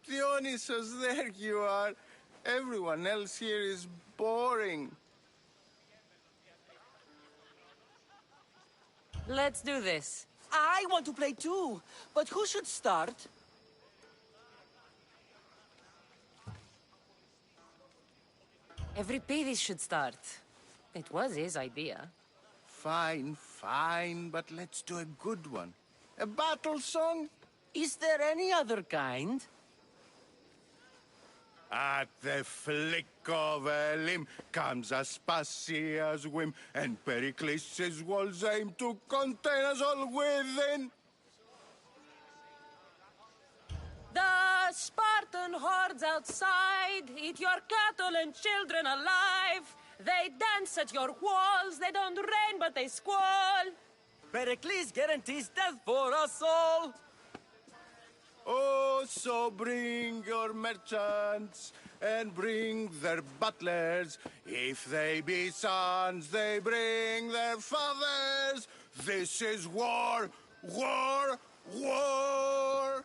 Dionysus, there you are. Everyone else here is boring. Let's do this. I want to play too, but who should start? Everypedes should start. It was his idea. Fine, fine, but let's do a good one. A battle song? Is there any other kind? At the flick of a limb comes Aspasia's whim, and Pericles' walls aim to contain us all within. The Spartan hordes outside eat your cattle and children alive. They dance at your walls, they don't rain but they squall. Pericles guarantees death for us all. Oh, so bring your merchants and bring their butlers. If they be sons, they bring their fathers. This is war, war, war.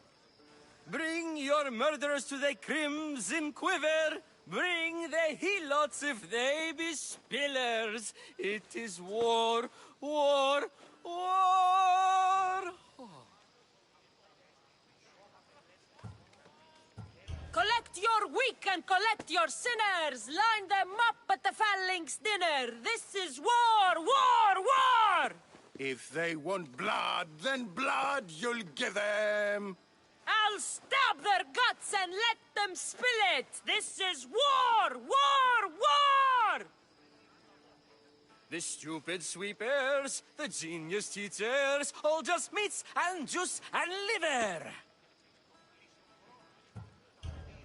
Bring your murderers to the crimson quiver. Bring the helots if they be spillers. It is war, war, war. Collect your weak and collect your sinners. Line them up at the phalanx dinner. This is war, war, war! If they want blood, then blood you'll give them. I'll stab their guts and let them spill it. This is war, war, war! The stupid sweepers, the genius teachers, all just meats and juice and liver.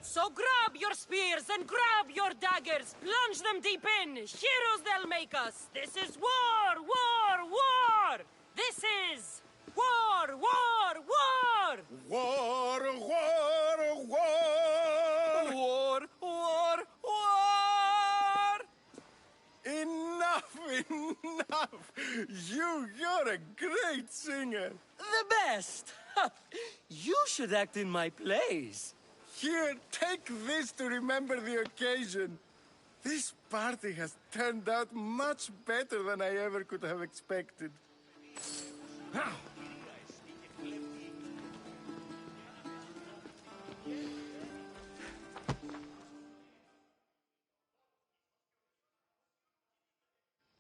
So grab your spears and grab your daggers. Plunge them deep in. Heroes they'll make us. This is war, war, war! This is war, war, war! War, war, war! War, war, war! Enough, enough! You're a great singer. The best! You should act in my plays. Here, take this to remember the occasion. This party has turned out much better than I ever could have expected.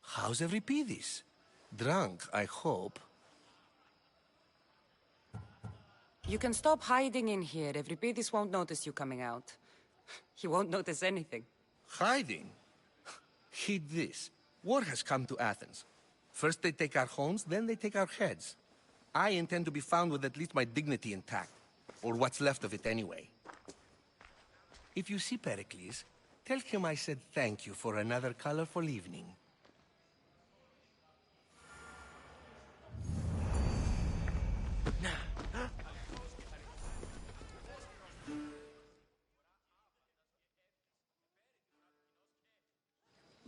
How's Euripides? Drunk, I hope. You can stop hiding in here. Euripides won't notice you coming out. He won't notice anything. Hiding? Heed this. War has come to Athens. First they take our homes, then they take our heads. I intend to be found with at least my dignity intact. Or what's left of it anyway. If you see Pericles, tell him I said thank you for another colorful evening.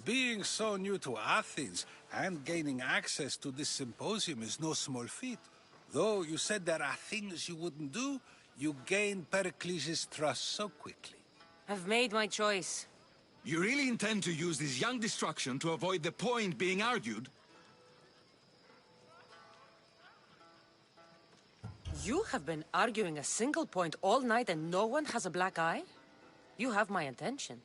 Being so new to Athens and gaining access to this symposium is no small feat. Though you said there are things you wouldn't do, you gained Pericles' trust so quickly. I've made my choice. You really intend to use this young destruction to avoid the point being argued? You have been arguing a single point all night and no one has a black eye? You have my attention.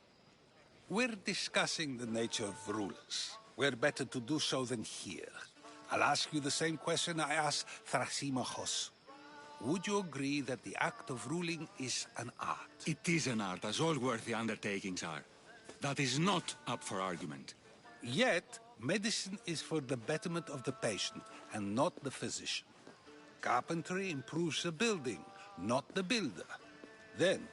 We're discussing the nature of rulers. We're better to do so than here. I'll ask you the same question I asked Thrasymachos. Would you agree that the act of ruling is an art? It is an art, as all worthy undertakings are. That is not up for argument. Yet, medicine is for the betterment of the patient, and not the physician. Carpentry improves the building, not the builder. Then,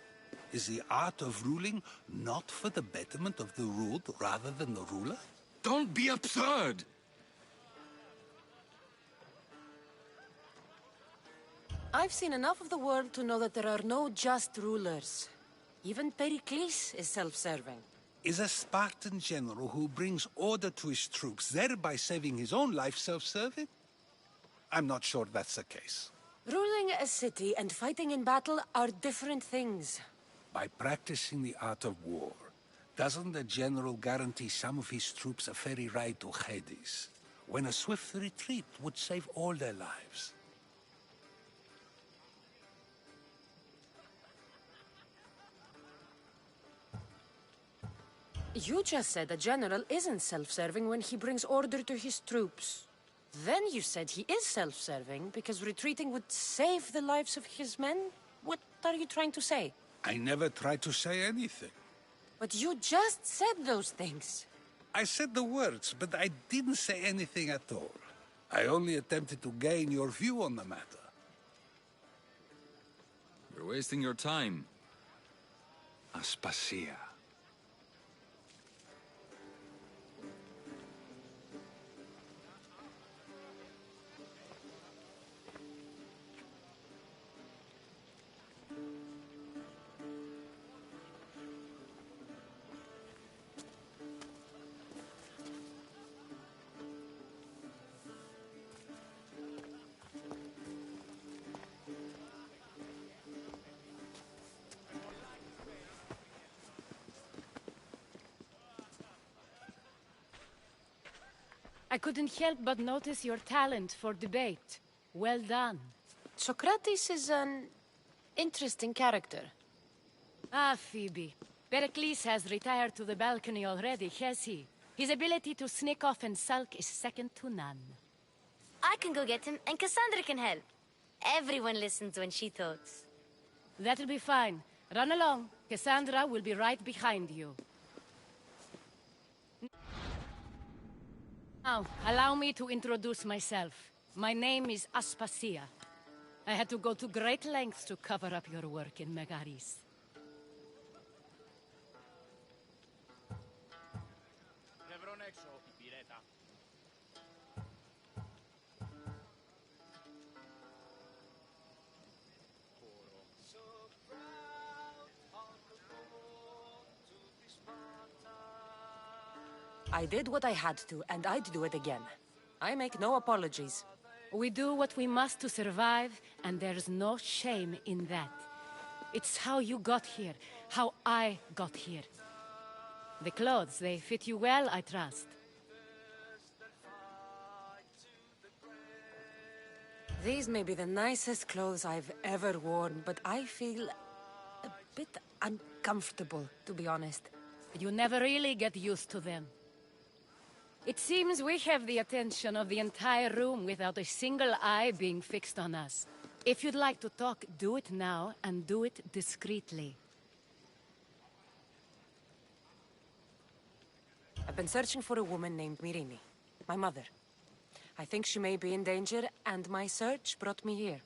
is the art of ruling not for the betterment of the ruled rather than the ruler? Don't be absurd! I've seen enough of the world to know that there are no just rulers. Even Pericles is self-serving. Is a Spartan general who brings order to his troops, thereby saving his own life, self-serving? I'm not sure that's the case. Ruling a city and fighting in battle are different things. By practicing the art of war, doesn't the general guarantee some of his troops a ferry ride to Hades, when a swift retreat would save all their lives? You just said a general isn't self-serving when he brings order to his troops. Then you said he is self-serving because retreating would save the lives of his men? What are you trying to say? I never tried to say anything. But you just said those things. I said the words, but I didn't say anything at all. I only attempted to gain your view on the matter. You're wasting your time. Aspasia. I couldn't help but notice your talent for debate. Well done. Socrates is an interesting character. Ah, Phoebe. Pericles has retired to the balcony already, has he? His ability to sneak off and sulk is second to none. I can go get him, and Cassandra can help. Everyone listens when she talks. That'll be fine. Run along. Cassandra will be right behind you. Now, allow me to introduce myself. My name is Aspasia. I had to go to great lengths to cover up your work in Megaris. I did what I had to, and I'd do it again. I make no apologies. We do what we must to survive, and there's no shame in that. It's how you got here, how I got here. The clothes, they fit you well, I trust. These may be the nicest clothes I've ever worn, but I feel a bit uncomfortable, to be honest. You never really get used to them. It seems we have the attention of the entire room without a single eye being fixed on us. If you'd like to talk, do it now, and do it discreetly. I've been searching for a woman named Myrrine, my mother. I think she may be in danger, and my search brought me here.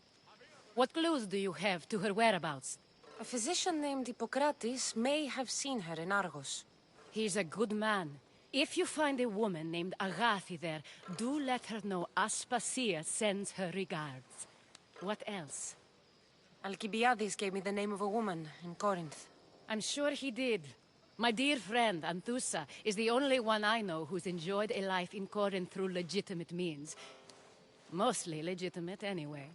What clues do you have to her whereabouts? A physician named Hippocrates may have seen her in Argos. He's a good man. If you find a woman named Agathi there, do let her know Aspasia sends her regards. What else? Alcibiades gave me the name of a woman in Corinth. I'm sure he did. My dear friend, Anthusa, is the only one I know who's enjoyed a life in Corinth through legitimate means. Mostly legitimate, anyway.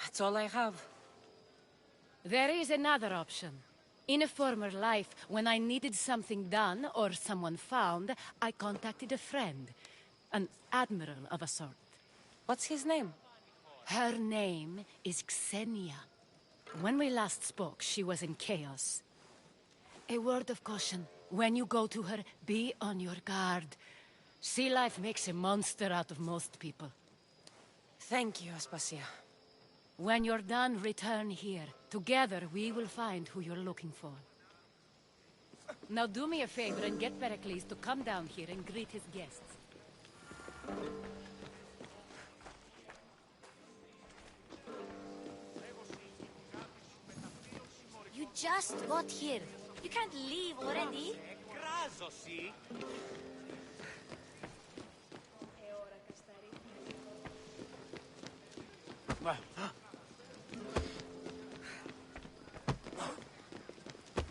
That's all I have. There is another option. In a former life, when I needed something done or someone found, I contacted a friend. An admiral of a sort. What's his name? Her name is Xenia. When we last spoke, she was in chaos. A word of caution. When you go to her, be on your guard. Sea life makes a monster out of most people. Thank you, Aspasia. When you're done, return here. Together, we will find who you're looking for. Now do me a favor and get Pericles to come down here and greet his guests. You just got here. You can't leave already.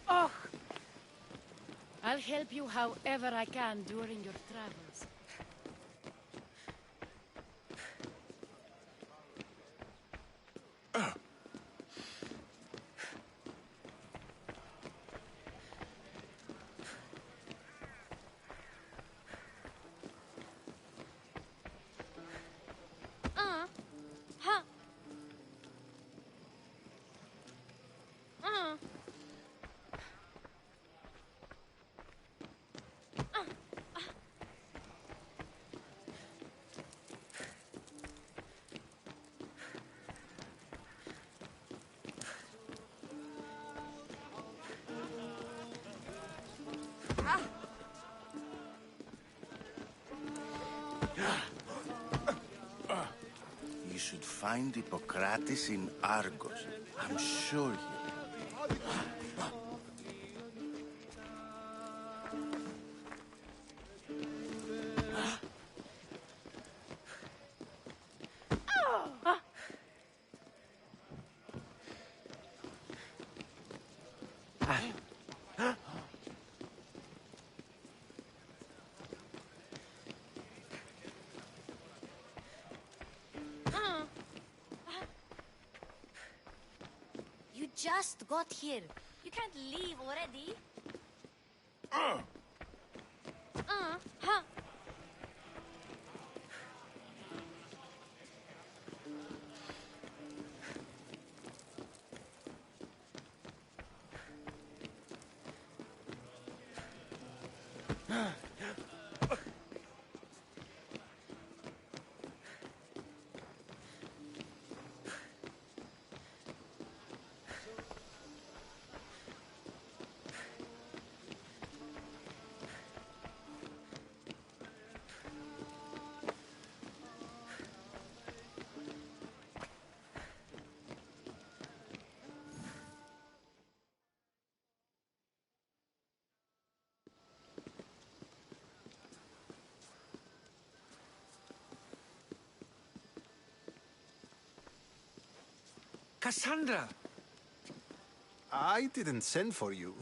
Oh! I'll help you however I can during your travels. You should find Hippocrates in Argos. I'm sure he... You just got here. You can't leave already. Huh? Cassandra! I didn't send for you.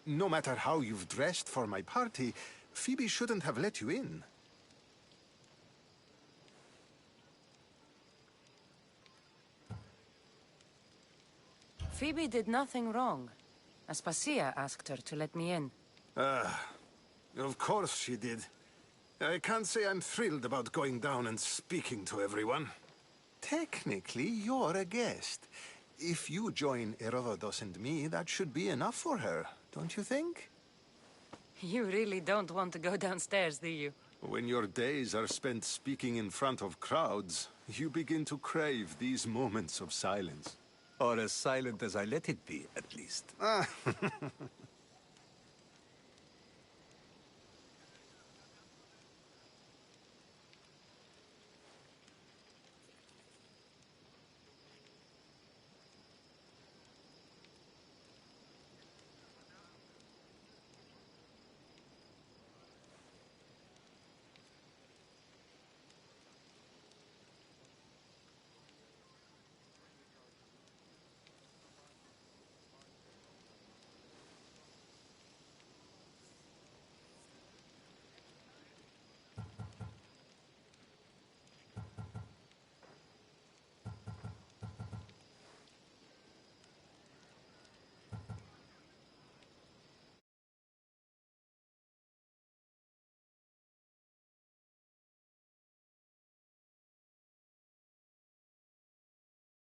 No matter how you've dressed for my party, Phoebe shouldn't have let you in. Phoebe did nothing wrong. Aspasia asked her to let me in. Of course she did. I can't say I'm thrilled about going down and speaking to everyone. Technically, you're a guest. If you join Herodotus and me, that should be enough for her, don't you think? You really don't want to go downstairs, do you? When your days are spent speaking in front of crowds, you begin to crave these moments of silence. Or as silent as I let it be, at least.